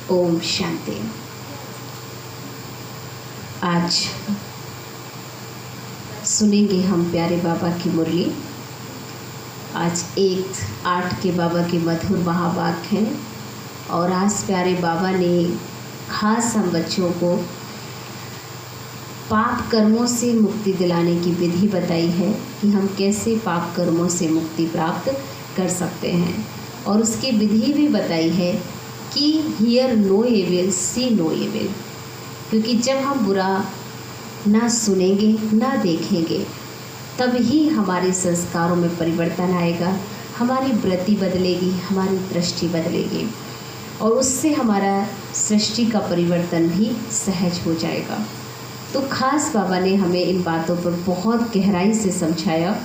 ओम शांति। आज सुनेंगे हम प्यारे बाबा की मुरली। आज 1-8 के बाबा के मधुर महावाक्य हैं और आज प्यारे बाबा ने खास हम बच्चों को पाप कर्मों से मुक्ति दिलाने की विधि बताई है कि हम कैसे पाप कर्मों से मुक्ति प्राप्त कर सकते हैं, और उसकी विधि भी बताई है कि hear no evil see no evil, क्योंकि जब हम बुरा ना सुनेंगे ना देखेंगे तब ही हमारे संस्कारों में परिवर्तन आएगा, हमारी वृत्ति बदलेगी, हमारी दृष्टि बदलेगी और उससे हमारा सृष्टि का परिवर्तन भी सहज हो जाएगा। तो खास बाबा ने हमें इन बातों पर बहुत गहराई से समझाया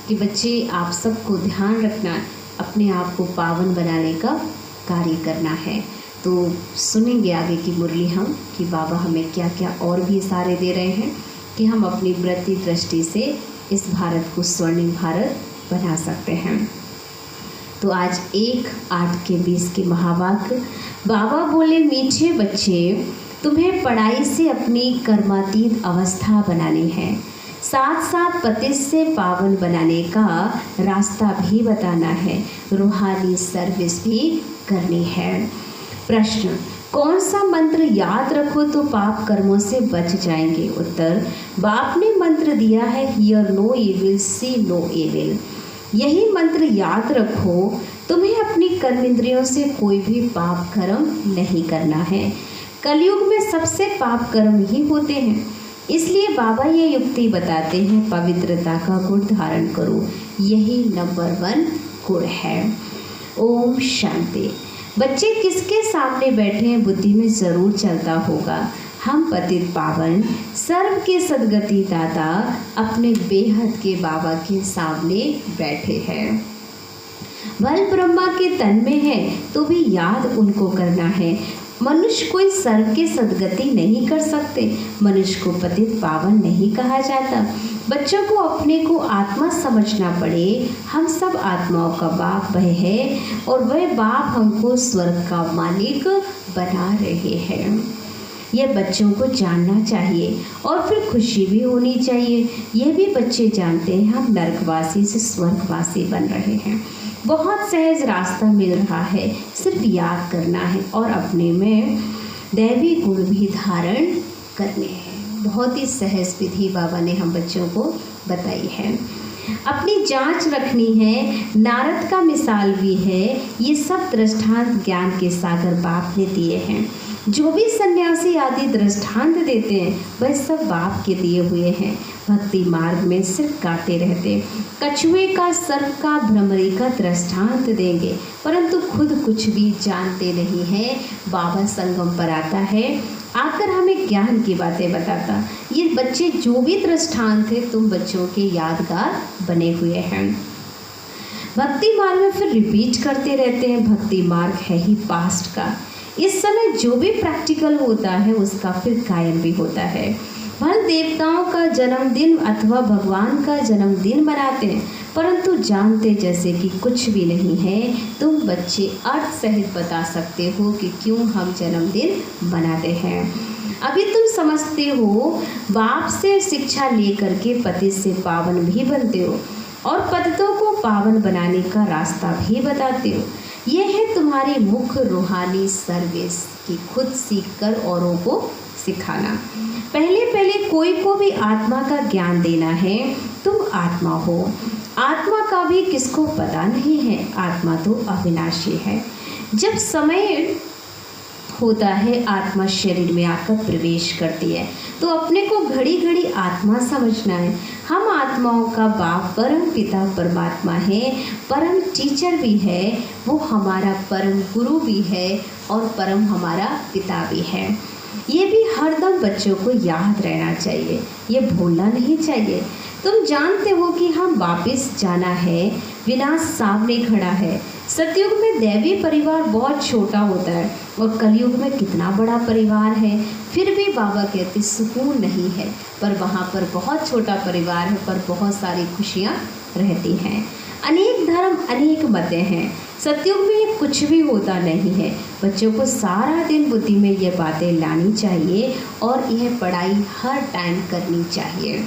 कि बच्चे आप सबको ध्यान रखना, अपने आप को पावन बनाने का कार्य करना है। तो सुनेंगे आगे की मुरली हम कि बाबा हमें क्या क्या और भी इशारे दे रहे हैं कि हम अपनी वृत्ति दृष्टि से इस भारत को स्वर्णिम भारत बना सकते हैं। तो आज 1-8 के 20 के महावाक्य। बाबा बोले, मीठे बच्चे, तुम्हें पढ़ाई से अपनी कर्मातीत अवस्था बनानी है, साथ साथ पति से पावन बनाने का रास्ता भी बताना है, रूहानी सर्विस भी करनी है। प्रश्न, कौन सा मंत्र याद रखो तो पाप कर्मों से बच जाएंगे? उत्तर, बाप ने मंत्र दिया है hear no evil see no evil. यही मंत्र याद रखो, तुम्हें अपनी कर्मेंद्रियों से कोई भी पाप कर्म नहीं करना है। कलयुग में सबसे पाप कर्म ही होते हैं, इसलिए बाबा ये युक्ति बताते हैं, पवित्रता का गुण धारण करो, यही नंबर 1 गुण है। ओम शांति। बच्चे किसके सामने बैठे हैं बुद्धि में ज़रूर चलता होगा, हम पतित पावन सर्व के सदगति दाता अपने बेहद के बाबा के सामने बैठे हैं। बल ब्रह्मा के तन में है तो भी याद उनको करना है। मनुष्य कोई सर्व के सदगति नहीं कर सकते, मनुष्य को पतित पावन नहीं कहा जाता। बच्चों को अपने को आत्मा समझना पड़े, हम सब आत्माओं का बाप वह है और वह बाप हमको स्वर्ग का मालिक बना रहे हैं। यह बच्चों को जानना चाहिए और फिर खुशी भी होनी चाहिए। यह भी बच्चे जानते हैं हम नरकवासी से स्वर्गवासी बन रहे हैं। बहुत सहज रास्ता मिल रहा है, सिर्फ याद करना है और अपने में दैवी गुण भी धारण करने हैं। बहुत ही सहज विधि बाबा ने हम बच्चों को बताई है। अपनी जांच रखनी है, नारद का मिसाल भी है। ये सब दृष्टांत ज्ञान के सागर बाप ने दिए हैं। जो भी सन्यासी आदि दृष्टांत देते हैं वह सब बाप के दिए हुए हैं। भक्ति मार्ग में सिर्फ गाते रहते, कछुए का, सर्प का, भ्रमरी का दृष्टांत देंगे, परंतु खुद कुछ भी जानते नहीं हैं। बाबा संगम पर आता है, आकर हमें ज्ञान की बातें बताता। ये बच्चे जो भी दृष्टांत है तुम बच्चों के यादगार बने हुए हैं। भक्ति मार्ग में फिर रिपीट करते रहते हैं, भक्ति मार्ग है ही पास्ट का। इस समय जो भी प्रैक्टिकल होता है उसका फिर कायम भी होता है। भले देवताओं का जन्मदिन अथवा भगवान का जन्मदिन मनाते हैं, परंतु जानते जैसे कि कुछ भी नहीं है। तुम बच्चे अर्थ सहित बता सकते हो कि क्यों हम जन्मदिन मनाते हैं। अभी तुम समझते हो, बाप से शिक्षा लेकर के पति से पावन भी बनते हो और पतितों को पावन बनाने का रास्ता भी बताते हो। यह है तुम्हारी मुख्य रूहानी सर्विस कि खुद सीखकर औरों को सिखाना। पहले कोई को भी आत्मा का ज्ञान देना है। तुम आत्मा हो, आत्मा का भी किसको पता नहीं है, आत्मा तो अविनाशी है। जब समय होता है आत्मा शरीर में आकर प्रवेश करती है, तो अपने को घड़ी घड़ी आत्मा समझना है। हम आत्माओं का बाप परम पिता परमात्मा है, परम टीचर भी है, वो हमारा परम गुरु भी है और परम हमारा पिता भी है। ये भी हरदम बच्चों को याद रहना चाहिए, ये भूलना नहीं चाहिए। तुम जानते हो कि हम वापस जाना है, विनाश सामने खड़ा है। सतयुग में दैवी परिवार बहुत छोटा होता है और कलयुग में कितना बड़ा परिवार है। फिर भी बाबा कहते सुकून नहीं है, पर वहाँ पर बहुत छोटा परिवार है, पर बहुत सारी खुशियाँ रहती हैं। अनेक धर्म, अनेक मतें हैं, सतयुग में ये कुछ भी होता नहीं है। बच्चों को सारा दिन बुद्धि में ये बातें लानी चाहिए और यह पढ़ाई हर टाइम करनी चाहिए।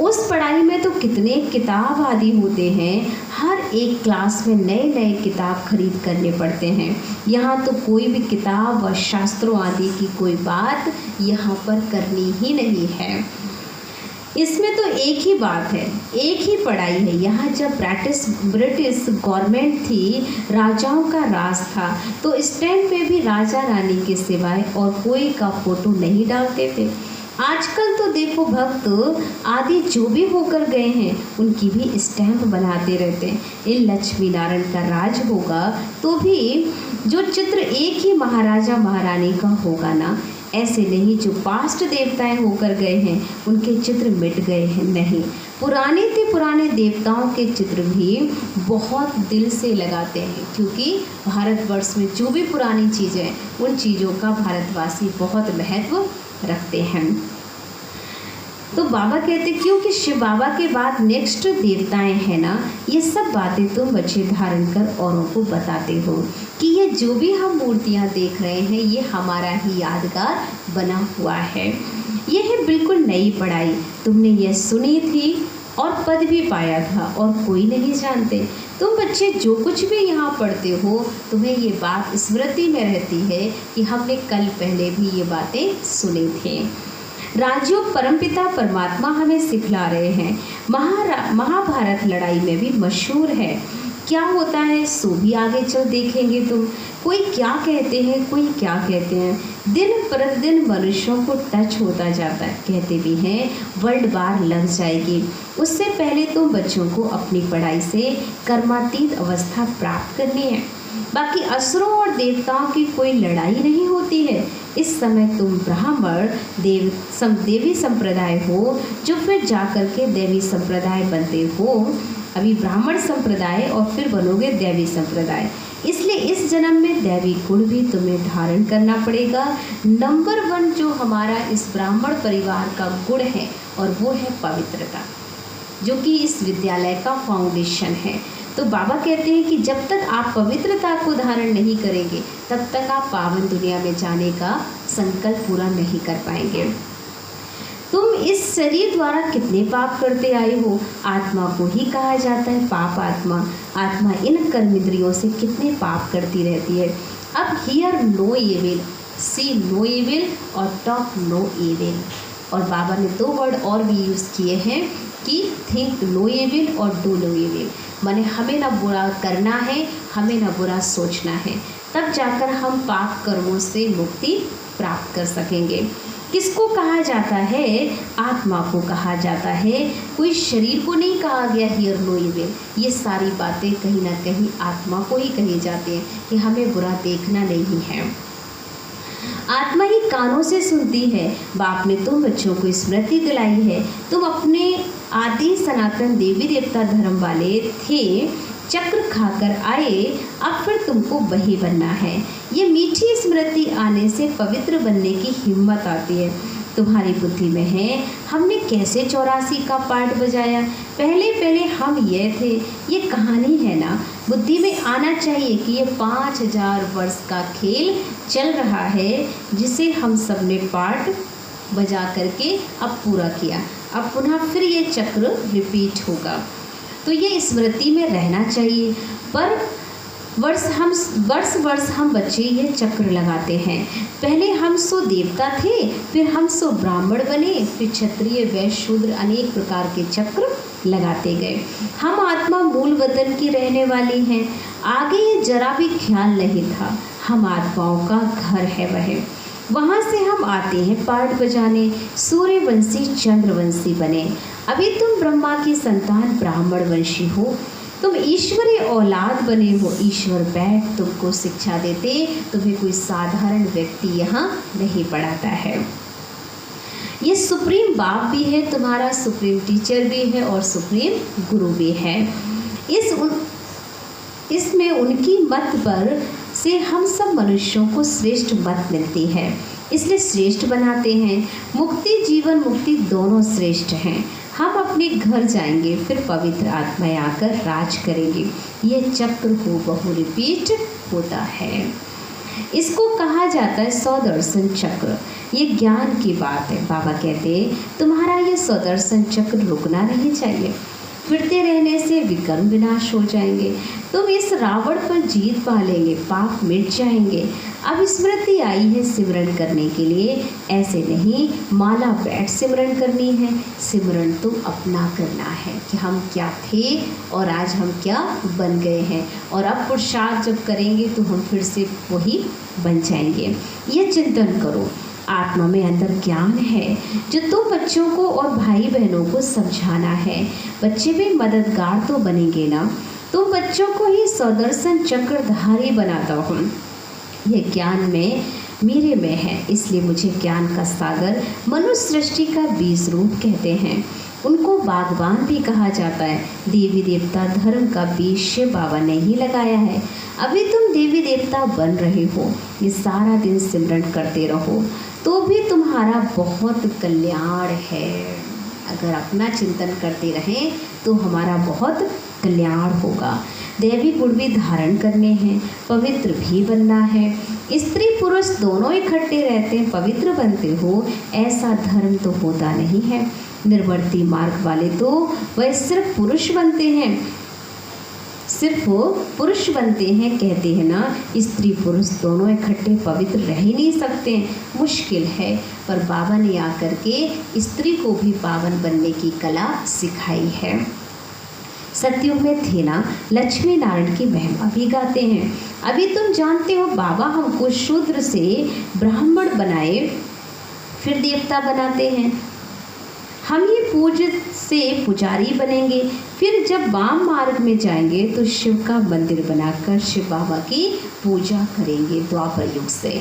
उस पढ़ाई में तो कितने किताब आदि होते हैं, हर एक क्लास में नए नए किताब खरीद करने पड़ते हैं। यहाँ तो कोई भी किताब व शास्त्रों आदि की कोई बात यहाँ पर करनी ही नहीं है। इसमें तो एक ही बात है, एक ही पढ़ाई है। यहाँ जब ब्रिटिश गवर्नमेंट थी, राजाओं का राज था, तो स्टैंड पे भी राजा रानी के सिवाय और कोई का फोटो नहीं डालते थे। आजकल तो देखो भक्त आदि जो भी होकर गए हैं उनकी भी स्टैंप बनाते रहते हैं। इन लक्ष्मी नारायण का राज होगा तो भी जो चित्र एक ही महाराजा महारानी का होगा ना, ऐसे नहीं जो पास्ट देवताएं होकर गए हैं उनके चित्र मिट गए हैं, नहीं। पुराने देवताओं के चित्र भी बहुत दिल से लगाते हैं, क्योंकि भारतवर्ष में जो भी पुरानी चीज़ें हैं उन चीज़ों का भारतवासी बहुत महत्व रखते हैं। तो बाबा कहते क्योंकि शिव बाबा के बाद नेक्स्ट देवताएं हैं ना, ये सब बातें तुम बच्चे धारण कर औरों को बताते हो कि ये जो भी हम मूर्तियां देख रहे हैं ये हमारा ही यादगार बना हुआ है। ये है बिल्कुल नई पढ़ाई, तुमने ये सुनी थी और पद भी पाया था और कोई नहीं जानते। तुम बच्चे जो कुछ भी यहाँ पढ़ते हो तुम्हें ये बात स्मृति में रहती है कि हमने कल पहले भी ये बातें सुनी थी। राजयोग परमपिता परमात्मा हमें सिखला रहे हैं। महाभारत लड़ाई में भी मशहूर है। क्या होता है सो भी आगे चल देखेंगे तुम। कोई क्या कहते हैं, कोई क्या कहते हैं। दिन प्रतिदिन मनुष्यों को टच होता जाता है, कहते भी हैं वर्ल्ड वार लग जाएगी। उससे पहले तो बच्चों को अपनी पढ़ाई से कर्मातीत अवस्था प्राप्त करनी है। बाकी असुरों और देवताओं की कोई लड़ाई नहीं होती है। इस समय तुम ब्राह्मण देवी संप्रदाय हो, जो फिर जाकर के देवी संप्रदाय बनते हो। अभी ब्राह्मण संप्रदाय और फिर बनोगे देवी संप्रदाय। इसलिए इस जन्म में दैवी गुण भी तुम्हें धारण करना पड़ेगा। नंबर 1 जो हमारा इस ब्राह्मण परिवार का गुण है और वो है पवित्रता, जो कि इस विद्यालय का फाउंडेशन है। तो बाबा कहते हैं कि जब तक आप पवित्रता को धारण नहीं करेंगे तब तक आप पावन दुनिया में जाने का संकल्प पूरा नहीं कर पाएंगे। तुम इस शरीर द्वारा कितने पाप करते आए हो। आत्मा को ही कहा जाता है पाप आत्मा। आत्मा इन कर्मेंद्रियों से कितने पाप करती रहती है। अब hear no evil, see no evil और टॉक नो एविल। और बाबा ने 2 वर्ड और भी यूज़ किए हैं कि थिंक नो एविल और डू नो एविल। माने हमें ना बुरा करना है, हमें ना बुरा सोचना है, तब जाकर हम पाप कर्मों से मुक्ति प्राप्त कर सकेंगे। किसको कहा जाता है? आत्मा को कहा जाता है। कोई शरीर को नहीं कहा गया हियर नो इविल। ये सारी बातें कहीं ना कहीं आत्मा को ही कही जाती हैं कि हमें बुरा देखना नहीं है। आत्मा ही कानों से सुनती है। बाप ने तुम बच्चों को स्मृति दिलाई है। तुम अपने आदि सनातन देवी देवता धर्म वाले थे, चक्र खाकर आए, अब फिर तुमको वही बनना है। ये मीठी स्मृति आने से पवित्र बनने की हिम्मत आती है। तुम्हारी बुद्धि में है हमने कैसे 84 का पार्ट बजाया, पहले हम ये थे। ये कहानी है ना, बुद्धि में आना चाहिए कि ये 5000 वर्ष का खेल चल रहा है, जिसे हम सब ने पार्ट बजा करके अब पूरा किया। अब पुनः फिर ये चक्र रिपीट होगा, तो ये स्मृति में रहना चाहिए। पर वर्ष हम बच्चे ये चक्र लगाते हैं। पहले हम सो देवता थे, फिर हम सो ब्राह्मण बने, फिर क्षत्रिय वैश्य शूद्र, अनेक प्रकार के चक्र लगाते गए। हम आत्मा मूल वतन की रहने वाली हैं। आगे ये जरा भी ख्याल नहीं था। हम आत्माओं का घर है वहाँ से हम आते हैं पार्ट बजाने। सूर्यवंशी चंद्रवंशी बने। अभी तुम ब्रह्मा की संतान ब्राह्मण वंशी हो। तुम ईश्वरीय औलाद बने हो। ईश्वर बैठ तुमको शिक्षा देते, तुम्हें कोई साधारण व्यक्ति यहाँ नहीं पढ़ाता है। ये सुप्रीम बाप भी है तुम्हारा, सुप्रीम टीचर भी है और सुप्रीम गुरु भी है। इसमें उनकी मत पर से हम सब मनुष्यों को श्रेष्ठ मत मिलती है, इसलिए श्रेष्ठ बनाते हैं। मुक्ति जीवन मुक्ति दोनों श्रेष्ठ हैं। हम अपने घर जाएंगे, फिर पवित्र आत्माएं आकर राज करेंगे। यह चक्र हूबहू रिपीट होता है। इसको कहा जाता है स्वदर्शन चक्र। ये ज्ञान की बात है। बाबा कहते हैं तुम्हारा ये स्वदर्शन चक्र रुकना नहीं चाहिए। फिरते रहने से विकर्म विनाश हो जाएंगे। तुम इस रावण पर जीत पा लेंगे, पाप मिट जाएंगे। अब स्मृति आई है सिमरन करने के लिए। ऐसे नहीं माला बैठ सिमरन करनी है। सिमरन तो अपना करना है कि हम क्या थे और आज हम क्या बन गए हैं, और अब पुरुषार्थ जब करेंगे तो हम फिर से वही बन जाएंगे। ये चिंतन करो। आत्मा में अंदर ज्ञान है जो तुम बच्चों को और भाई बहनों को समझाना है। बच्चे भी मददगार तो बनेंगे ना। तुम बच्चों को ही स्वदर्शन चक्रधारी बनाता हूँ। यह ज्ञान में मेरे में है, इसलिए मुझे ज्ञान का सागर मनुष्य सृष्टि का बीज रूप कहते हैं। उनको बागवान भी कहा जाता है। देवी देवता धर्म का बीज शिव बाबा ने ही लगाया है। अभी तुम देवी देवता बन रहे हो। ये सारा दिन सिमरन करते रहो तो भी तुम्हारा बहुत कल्याण है। अगर अपना चिंतन करते रहें तो हमारा बहुत कल्याण होगा। दैवी गुण भी धारण करने हैं, पवित्र भी बनना है। स्त्री पुरुष दोनों इकट्ठे रहते हैं, पवित्र बनते हो। ऐसा धर्म तो होता नहीं है। निर्वर्ती मार्ग वाले तो वह सिर्फ पुरुष बनते हैं, सिर्फ पुरुष बनते हैं। कहते हैं ना स्त्री पुरुष दोनों इकट्ठे पवित्र रह ही नहीं सकते, मुश्किल है। पर बाबा ने आकर के स्त्री को भी पावन बनने की कला सिखाई है। सतयुग में थे ना लक्ष्मी नारायण की महिमा भी गाते हैं। अभी तुम जानते हो बाबा हमको शूद्र से ब्राह्मण बनाए, फिर देवता बनाते हैं। हम ये पूजित से पुजारी बनेंगे, फिर जब वाम मार्ग में जाएंगे तो शिव का मंदिर बनाकर शिव बाबा की पूजा करेंगे द्वापर युग से।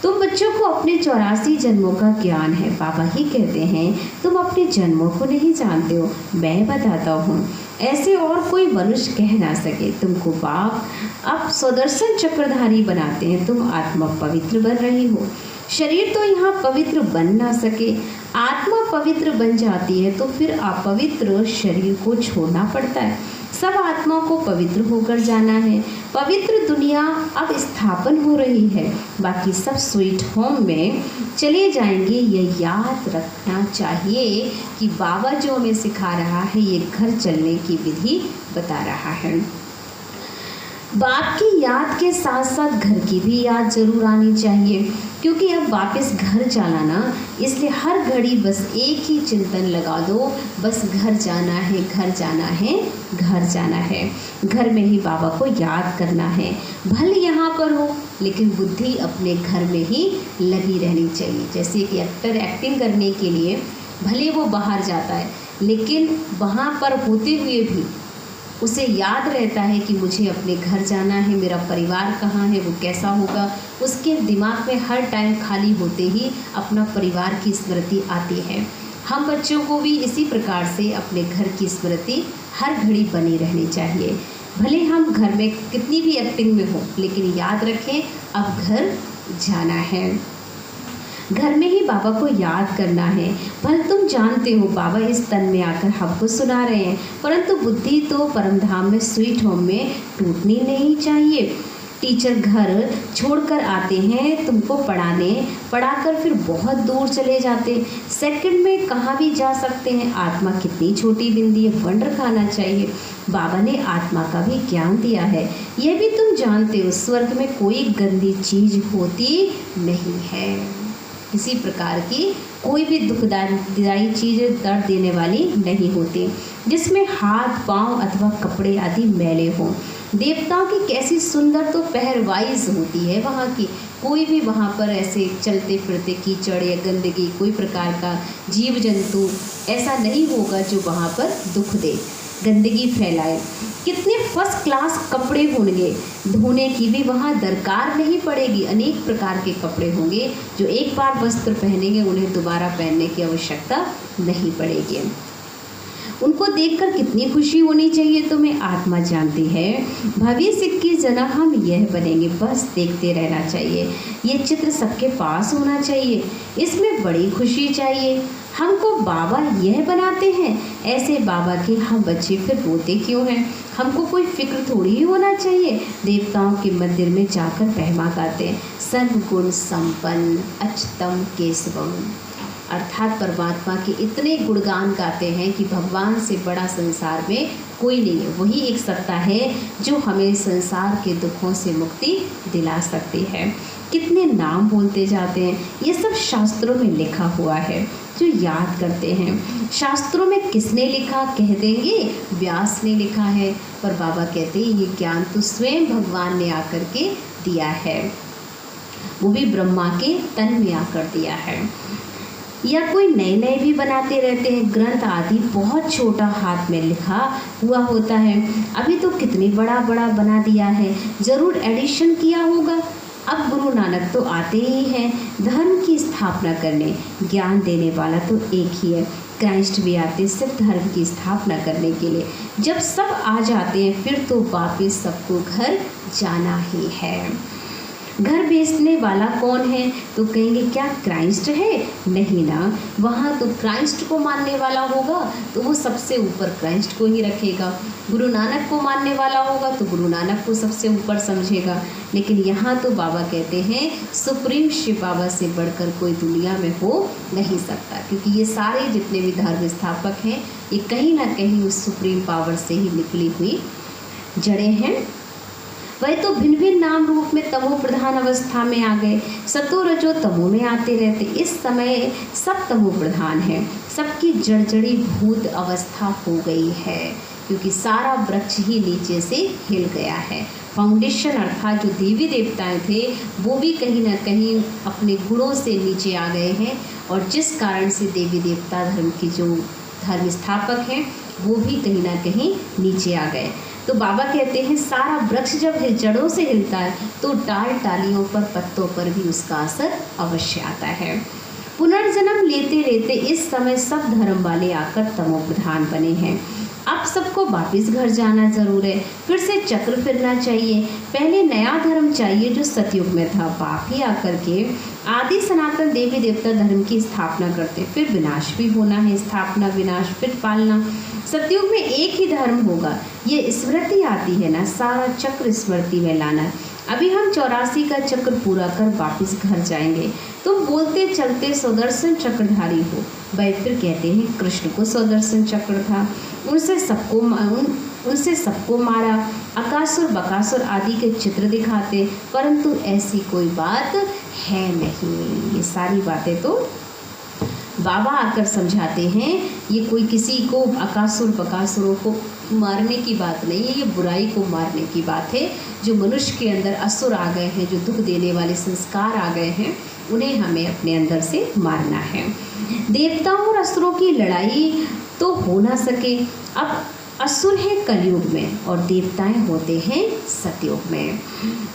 तुम बच्चों को अपने 84 जन्मों का ज्ञान है। बाबा ही कहते हैं तुम अपने जन्मों को नहीं जानते हो, मैं बताता हूँ। ऐसे और कोई मनुष्य कह ना सके। तुमको बाप अब स्वदर्शन चक्रधारी बनाते हैं। तुम आत्मा पवित्र बन रही हो। शरीर तो यहाँ पवित्र बन ना सके। आत्मा पवित्र बन जाती है तो फिर अपवित्र शरीर को छोड़ना पड़ता है। सब आत्माओं को पवित्र होकर जाना है। पवित्र दुनिया अब स्थापन हो रही है। बाकी सब स्वीट होम में चले जाएंगे। ये याद रखना चाहिए कि बाबा जो हमें सिखा रहा है ये घर चलने की विधि बता रहा है। बाप की याद के साथ साथ घर की भी याद जरूर आनी चाहिए, क्योंकि अब वापस घर जाना ना, इसलिए हर घड़ी बस एक ही चिंतन लगा दो, बस घर जाना है, घर जाना है, घर जाना है। घर में ही बाबा को याद करना है। भले यहाँ पर हो लेकिन बुद्धि अपने घर में ही लगी रहनी चाहिए। जैसे कि एक्टर एक्टिंग करने के लिए भले वो बाहर जाता है लेकिन वहाँ पर होते हुए भी उसे याद रहता है कि मुझे अपने घर जाना है, मेरा परिवार कहाँ है, वो कैसा होगा। उसके दिमाग में हर टाइम खाली होते ही अपना परिवार की स्मृति आती है। हम बच्चों को भी इसी प्रकार से अपने घर की स्मृति हर घड़ी बनी रहनी चाहिए। भले हम घर में कितनी भी एक्टिंग में हो लेकिन याद रखें अब घर जाना है। घर में ही बाबा को याद करना है। भले तुम जानते हो बाबा इस तन में आकर हमको सुना रहे हैं, परंतु बुद्धि तो परमधाम में स्वीट होम में टूटनी नहीं चाहिए। टीचर घर छोड़कर आते हैं तुमको पढ़ाने, पढ़ाकर फिर बहुत दूर चले जाते। सेकंड में कहाँ भी जा सकते हैं। आत्मा कितनी छोटी बिंदी है, वंडर खाना चाहिए। बाबा ने आत्मा का भी ज्ञान दिया है। यह भी तुम जानते हो स्वर्ग में कोई गंदी चीज होती नहीं है। किसी प्रकार की कोई भी दुखदायी चीज़ दर्द देने वाली नहीं होती जिसमें हाथ पांव अथवा कपड़े आदि मैले हों। देवताओं की कैसी सुंदर तो पहरवाइज होती है वहाँ की। कोई भी वहाँ पर ऐसे चलते फिरते कीचड़ या गंदगी, कोई प्रकार का जीव जंतु ऐसा नहीं होगा जो वहाँ पर दुख दे, गंदगी फैलाए। कितने फर्स्ट क्लास कपड़े होंगे, धोने की भी वहाँ दरकार नहीं पड़ेगी। अनेक प्रकार के कपड़े होंगे जो एक बार वस्त्र पहनेंगे उन्हें दोबारा पहनने की आवश्यकता नहीं पड़ेगी। उनको देखकर कितनी खुशी होनी चाहिए तुम्हें, आत्मा जानती है। भविष्य की जना हम यह बनेंगे, बस देखते रहना चाहिए। ये चित्र सबके पास होना चाहिए, इसमें बड़ी खुशी चाहिए। हमको बाबा यह बनाते हैं, ऐसे बाबा के हम बच्चे फिर रोते क्यों हैं? हमको कोई फिक्र थोड़ी ही होना चाहिए। देवताओं के मंदिर में जाकर महिमा गाते हैं, सर्वगुण संपन्न अच्युतम केशवम, अर्थात परमात्मा के इतने गुणगान गाते हैं कि भगवान से बड़ा संसार में कोई नहीं है। वही एक सत्ता है जो हमें संसार के दुखों से मुक्ति दिला सकती है। कितने नाम बोलते जाते हैं, ये सब शास्त्रों में लिखा हुआ है जो याद करते हैं। शास्त्रों में किसने लिखा कह देंगे, व्यास ने लिखा है, पर बाबा कहते हैं ये ज्ञान तो स्वयं भगवान ने आकर के दिया है, वो भी ब्रह्मा के तन में आकर दिया है। या कोई नए नए भी बनाते रहते हैं, ग्रंथ आदि बहुत छोटा हाथ में लिखा हुआ होता है। अभी तो कितनी बड़ा बड़ा बना दिया है, ज़रूर एडिशन किया होगा। अब गुरु नानक तो आते ही हैं धर्म की स्थापना करने, ज्ञान देने वाला तो एक ही है। क्राइस्ट भी आते सिर्फ धर्म की स्थापना करने के लिए। जब सब आ जाते हैं फिर तो वापिस सबको घर जाना ही है। घर बेचने वाला कौन है तो कहेंगे क्या क्राइस्ट है? नहीं ना, वहाँ तो क्राइस्ट को मानने वाला होगा तो वो सबसे ऊपर क्राइस्ट को ही रखेगा। गुरु नानक को मानने वाला होगा तो गुरु नानक को सबसे ऊपर समझेगा। लेकिन यहाँ तो बाबा कहते हैं सुप्रीम शिव बाबा से बढ़कर कोई दुनिया में हो नहीं सकता, क्योंकि ये सारे जितने भी धर्म स्थापक हैं ये कहीं ना कहीं उस सुप्रीम पावर से ही निकली हुई जड़ें हैं। वह तो भिन्न भिन्न नाम रूप में तमो प्रधान अवस्था में आ गए, सतो रजो तमो में आते रहते। इस समय सब तमो प्रधान है, सबकी जड़जड़ी भूत अवस्था हो गई है, क्योंकि सारा वृक्ष ही नीचे से हिल गया है। फाउंडेशन अर्थात जो देवी देवताएं थे वो भी कहीं ना कहीं अपने गुणों से नीचे आ गए हैं, और जिस कारण से देवी देवता धर्म की जो धर्म स्थापक हैं वो भी कहीं ना कहीं नीचे आ गए। तो बाबा कहते हैं सारा वृक्ष जब जड़ों से हिलता है तो डाल डालियों पर पत्तों पर भी उसका असर अवश्य आता है। पुनर्जन्म लेते लेते इस समय सब धर्म वाले आकर तमो प्रधान बने हैं। अब सबको वापस घर जाना जरूर है, फिर से चक्र फिरना चाहिए। पहले नया धर्म चाहिए जो सतयुग में था, बाप ही आकर के आदि सनातन देवी देवता धर्म की स्थापना करते, फिर विनाश भी होना है, स्थापना विनाश फिर पालना। सतयुग में एक ही धर्म होगा, ये स्मृति आती है ना, सारा चक्र स्मृति में लाना। अभी हम 84 का चक्र पूरा कर वापस घर जाएंगे। तुम बोलते चलते सुदर्शन चक्रधारी हो, वह फिर कहते हैं कृष्ण को सुदर्शन चक्र था, उनसे सबको मारा, अकासुर बकासुर आदि के चित्र दिखाते, परंतु ऐसी कोई बात है नहीं। ये सारी बातें तो बाबा आकर समझाते हैं, ये कोई किसी को अकासुर बकासुरों को मारने की बात नहीं है, ये बुराई को मारने की बात है। जो मनुष्य के अंदर असुर आ गए हैं, जो दुख देने वाले संस्कार आ गए हैं, उन्हें हमें अपने अंदर से मारना है। देवताओं और असुरों की लड़ाई तो हो ना सके। अब असुर है कलयुग में और देवताएं होते हैं सतयुग में,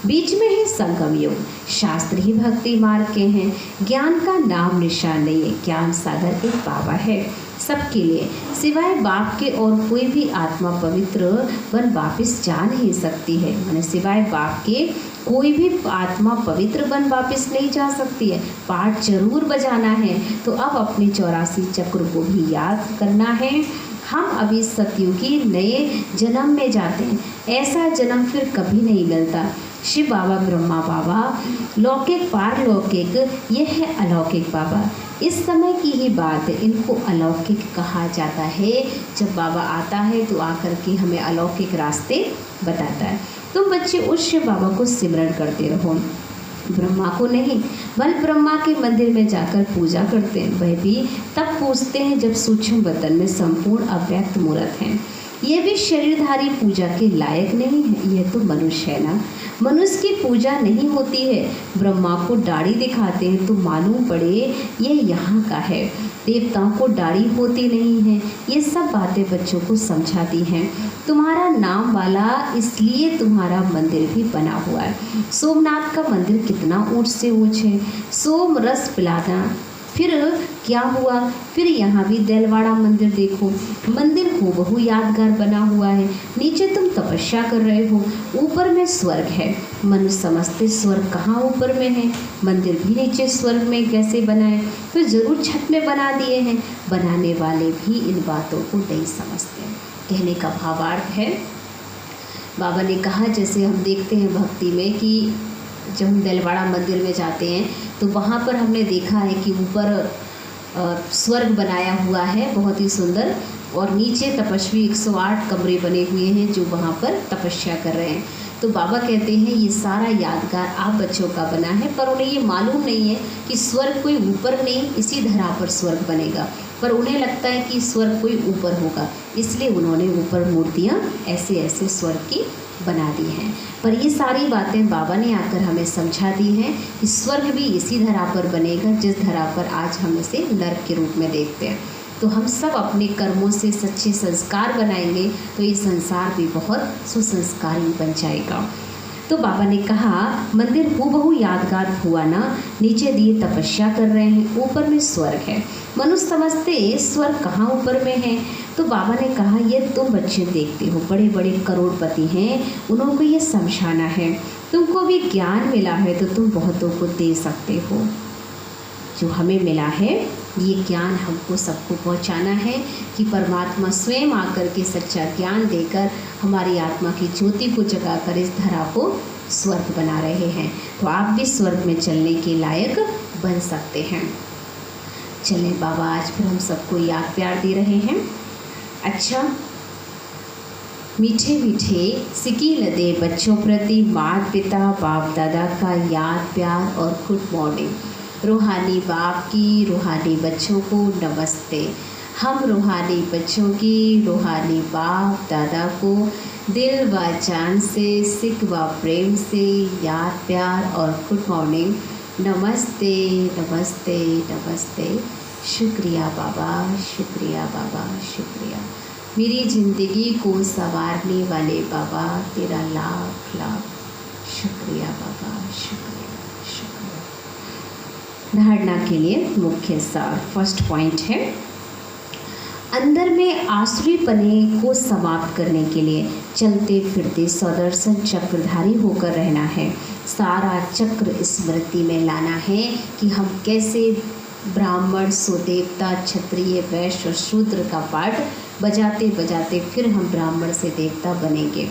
बीच में है संगम युग। शास्त्र ही भक्ति मार्ग के हैं, ज्ञान का नाम निशान नहीं है। ज्ञान सागर एक बाबा है सबके लिए, सिवाय बाप के और कोई भी आत्मा पवित्र बन वापिस जा नहीं सकती है। माने सिवाय बाप के कोई भी आत्मा पवित्र बन वापिस नहीं जा सकती है। पाठ जरूर बजाना है। तो अब अपने 84 चक्र को भी याद करना है। हम अभी सतयुगी नए जन्म में जाते हैं, ऐसा जन्म फिर कभी नहीं मिलता। शिव बाबा, ब्रह्मा बाबा, लौकिक पारलौकिक, यह है अलौकिक बाबा। इस समय की ही बात है, इनको अलौकिक कहा जाता है। जब बाबा आता है तो आकर के हमें अलौकिक रास्ते बताता है। तुम बच्चे उस शिव बाबा को सिमरन करते रहो, ब्रह्मा को नहीं। बल ब्रह्मा के मंदिर में जाकर पूजा करते हैं, वह भी तब पूजते हैं जब सूक्ष्म बदन में संपूर्ण अव्यक्त मूर्त हैं। ये भी शरीरधारी पूजा के लायक नहीं है, यह तो मनुष्य है ना। मनुष्य की पूजा नहीं होती है। ब्रह्मा को दाढ़ी दिखाते हैं तो मालूम पड़े ये यहाँ का है। देवताओं को दाढ़ी होती नहीं है। ये सब बातें बच्चों को समझाती हैं। तुम्हारा नाम वाला इसलिए तुम्हारा मंदिर भी बना हुआ है। सोमनाथ का मंदिर कितना ऊंच से ऊंच है। सोम रस पिलाना फिर क्या हुआ, फिर यहाँ भी देलवाड़ा मंदिर देखो, मंदिर हूबहू यादगार बना हुआ है। नीचे तुम तपस्या कर रहे हो, ऊपर में स्वर्ग है। मनुष्य समझते स्वर्ग कहाँ ऊपर में है, मंदिर भी नीचे स्वर्ग में कैसे बनाए, तो ज़रूर छत में बना दिए हैं। बनाने वाले भी इन बातों को नहीं समझते। कहने का भावार्थ है, बाबा ने कहा जैसे हम देखते हैं भक्ति में कि जब हम देलवाड़ा मंदिर में जाते हैं तो वहाँ पर हमने देखा है कि ऊपर स्वर्ग बनाया हुआ है बहुत ही सुंदर, और नीचे तपस्वी 108 कमरे बने हुए हैं जो वहाँ पर तपस्या कर रहे हैं। तो बाबा कहते हैं ये सारा यादगार आप बच्चों का बना है, पर उन्हें ये मालूम नहीं है कि स्वर्ग कोई ऊपर नहीं, इसी धरा पर स्वर्ग बनेगा। पर उन्हें लगता है कि स्वर्ग कोई ऊपर होगा, इसलिए उन्होंने ऊपर मूर्तियाँ ऐसे ऐसे स्वर्ग की बना दी हैं। पर ये सारी बातें बाबा ने आकर हमें समझा दी हैं कि स्वर्ग भी इसी धरा पर बनेगा जिस धरा पर आज हम इसे नर्क के रूप में देखते हैं। तो हम सब अपने कर्मों से सच्चे संस्कार बनाएंगे तो ये संसार भी बहुत सुसंस्कारी बन जाएगा। तो बाबा ने कहा मंदिर हूबहू यादगार हुआ ना, नीचे दिए तपस्या कर रहे हैं, ऊपर में स्वर्ग है। मनुष्य समझते स्वर्ग कहाँ ऊपर में है। तो बाबा ने कहा ये तुम बच्चे देखते हो, बड़े बड़े करोड़पति हैं, उनको ये समझाना है। तुमको भी ज्ञान मिला है तो तुम बहुतों को दे सकते हो। जो हमें मिला है ये ज्ञान हमको सबको पहुंचाना है कि परमात्मा स्वयं आकर के सच्चा ज्ञान देकर हमारी आत्मा की ज्योति को जगाकर इस धरा को स्वर्ग बना रहे हैं। तो आप भी स्वर्ग में चलने के लायक बन सकते हैं। चलें बाबा आज फिर हम सबको याद प्यार दे रहे हैं। अच्छा, मीठे मीठे सिकील दे बच्चों प्रति माता पिता बाप दादा का याद प्यार और गुड मॉर्निंग। रूहानी बाप की रूहानी बच्चों को नमस्ते। हम रूहानी बच्चों की रूहानी बाप दादा को दिल व जान से सिक व प्रेम से याद प्यार और गुड मॉर्निंग। नमस्ते नमस्ते नमस्ते। शुक्रिया बाबा, शुक्रिया बाबा, शुक्रिया। मेरी ज़िंदगी को संवारने वाले बाबा तेरा लाख लाख शुक्रिया बाबा, शुक्रिया शुक्रिया। धारणा के लिए मुख्य सार फर्स्ट पॉइंट है, अंदर में आसुरीपने को समाप्त करने के लिए चलते फिरते सदर्शन चक्रधारी होकर रहना है। सारा चक्र स्मृति में लाना है कि हम कैसे ब्राह्मण सुदेवता क्षत्रिय वैश्य और शूद्र का पाठ बजाते बजाते फिर हम ब्राह्मण से देवता बनेंगे।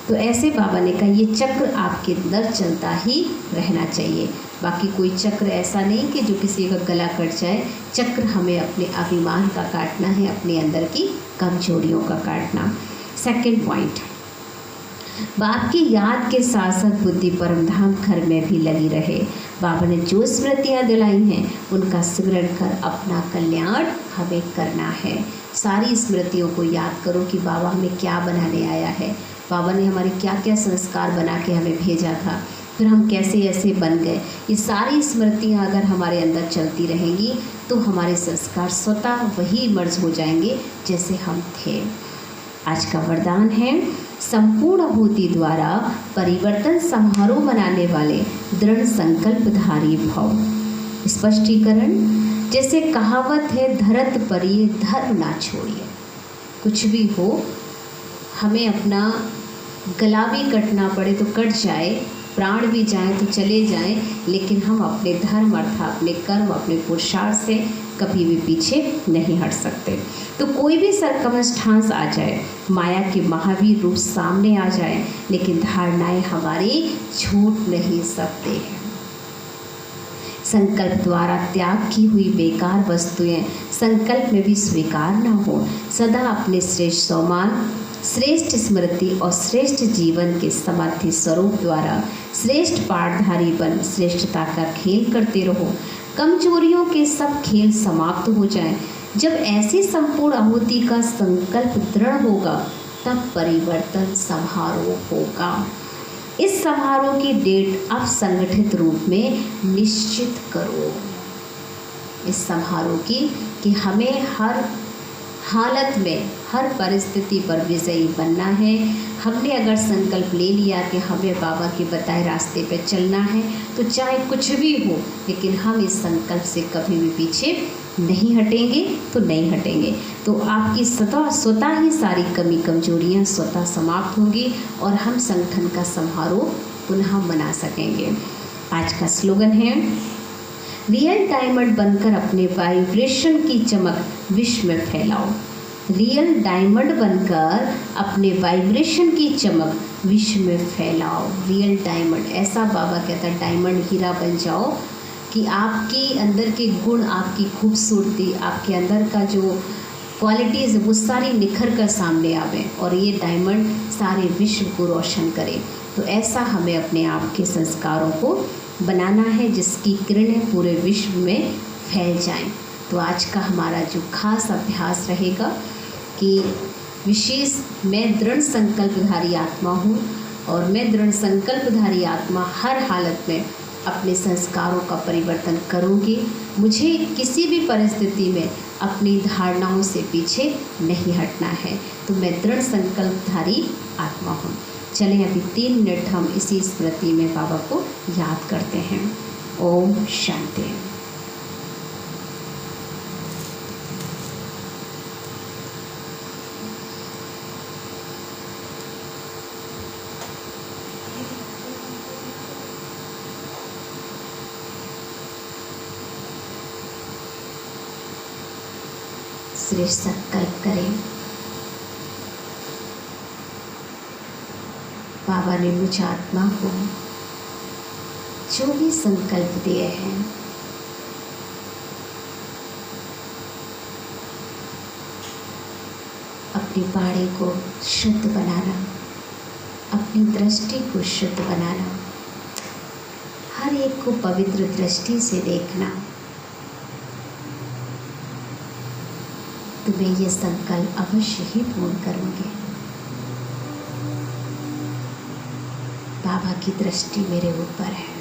तो ऐसे बाबा ने कहा ये चक्र आपके अंदर चलता ही रहना चाहिए। बाकी कोई चक्र ऐसा नहीं कि जो किसी का गला कट जाए। चक्र हमें अपने अभिमान का काटना है, अपने अंदर की कमजोरियों का काटना। सेकंड पॉइंट, बाप की याद के साथ साथ बुद्धि परमधाम घर में भी लगी रहे। बाबा ने जो स्मृतियाँ दिलाई हैं उनका स्मरण कर अपना कल्याण हमें करना है। सारी स्मृतियों को याद करो कि बाबा हमें क्या बनाने आया है, बाबा ने हमारे क्या क्या संस्कार बना के हमें भेजा था, फिर हम कैसे ऐसे बन गए। ये सारी स्मृतियाँ अगर हमारे अंदर चलती रहेंगी तो हमारे संस्कार स्वतः वही मर्ज हो जाएंगे जैसे हम थे। आज का वरदान है, संपूर्ण आहुति द्वारा परिवर्तन समारोह मनाने वाले दृढ़ संकल्पधारी भव। स्पष्टीकरण, जैसे कहावत है, धरत परिये धर्म ना छोड़िए। कुछ भी हो, हमें अपना गला भी कटना पड़े तो कट जाए, प्राण भी जाए तो चले जाएं, लेकिन हम अपने धर्म अर्थात अपने कर्म अपने पुरुषार्थ से कभी भी पीछे नहीं हट सकते। तो कोई भी सरकमस्टांस आ जाए, माया के महावीर रूप सामने आ जाए, लेकिन धारणाएं हमारी छूट नहीं सकते हैं। संकल्प द्वारा त्याग की हुई बेकार वस्तुएं संकल्प में भी स्वीकार न हो। सदा अपने श्रेष्ठ सम्मान, श्रेष्ठ स्मृति और श्रेष्ठ जीवन के समर्थी स्वरूप द्वारा श्रेष्ठ पाठधारी बन श्रेष्ठता का खेल करते रहो। कमजोरियों के सब खेल समाप्त हो जाएं। जब ऐसी संपूर्ण आहुति का संकल्प दृढ़ होगा तब परिवर्तन समारोह होगा। इस समारोह की डेट अब संगठित रूप में निश्चित करो। इस समारोह की कि हमें हर हालत में हर परिस्थिति पर विजयी बनना है। हमने अगर संकल्प ले लिया कि हमें बाबा के बताए रास्ते पे चलना है, तो चाहे कुछ भी हो, लेकिन हम इस संकल्प से कभी भी पीछे नहीं हटेंगे, तो नहीं हटेंगे। तो आपकी स्वतः ही सारी कमी कमजोरियां स्वतः समाप्त होंगी और हम संगठन का समारोह पुनः मना सकेंगे। आज का स्लोगन है, रियल डायमंड बनकर अपने वाइब्रेशन की चमक विश्व में फैलाओ। रियल डायमंड बनकर अपने वाइब्रेशन की चमक विश्व में फैलाओ। रियल डायमंड, ऐसा बाबा कहता है, डायमंड हीरा बन जाओ कि आपके अंदर के गुण, आपकी खूबसूरती, आपके अंदर का जो क्वालिटीज़ वो सारी निखर कर सामने आवे और ये डायमंड सारे विश्व को रोशन करे। तो ऐसा हमें अपने आप के संस्कारों को बनाना है जिसकी किरणें पूरे विश्व में फैल जाएं। तो आज का हमारा जो खास अभ्यास रहेगा कि विशेष, मैं दृढ़ संकल्पधारी आत्मा हूँ और मैं दृढ़ संकल्पधारी आत्मा हर हालत में अपने संस्कारों का परिवर्तन करूँगी। मुझे किसी भी परिस्थिति में अपनी धारणाओं से पीछे नहीं हटना है। तो मैं दृढ़ संकल्पधारी आत्मा हूँ। चलें अभी 3 मिनट हम इसी स्मृति में बाबा को याद करते हैं। ओम शांति। श्रेष्ठ संकल्प करें। बाबा ने मुझ आत्मा को जो भी संकल्प दिए हैं, अपनी वाणी को शुद्ध बनाना, अपनी दृष्टि को शुद्ध बनाना, हर एक को पवित्र दृष्टि से देखना, तो मैं ये संकल्प अवश्य ही पूर्ण करूँगी। बाबा की दृष्टि मेरे ऊपर है।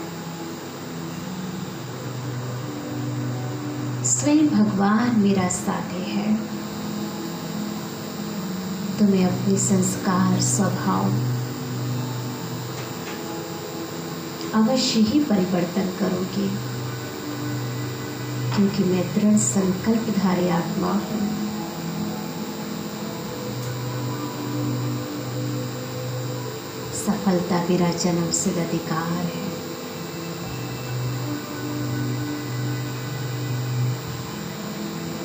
स्वयं भगवान मेरा साथी है। तो मैं अपने संस्कार, स्वभाव अवश्य ही परिवर्तन करूँगी, क्योंकि मैं दृढ़ संकल्पधारी आत्मा हूँ। सफलता मेरा जन्म सिद्ध अधिकार है।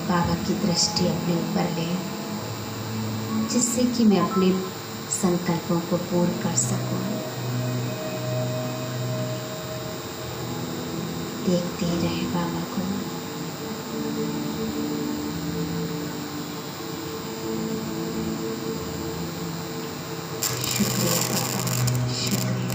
बाबा की दृष्टि अपने ऊपर ले, जिससे कि मैं अपने संकल्पों को पूर्ण कर सकूं। देखते ही रहे बाबा को। शुक्रिया बाबा, शुक्रिया।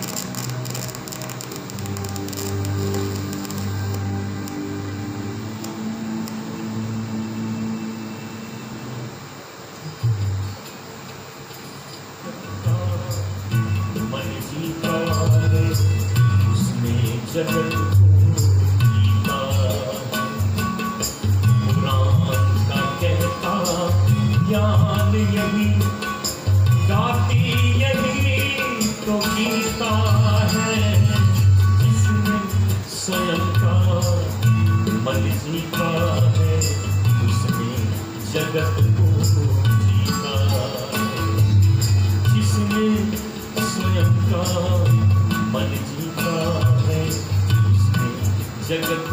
मन जीता है उसने जगत को जीता। कुरान का कहता ज्ञान यही, गाती यही तो गीता है। जिसने स्वयं का मन जीता है उसने जगत को जीता है। जिसने स्वयं का मन जीता है उसने जगत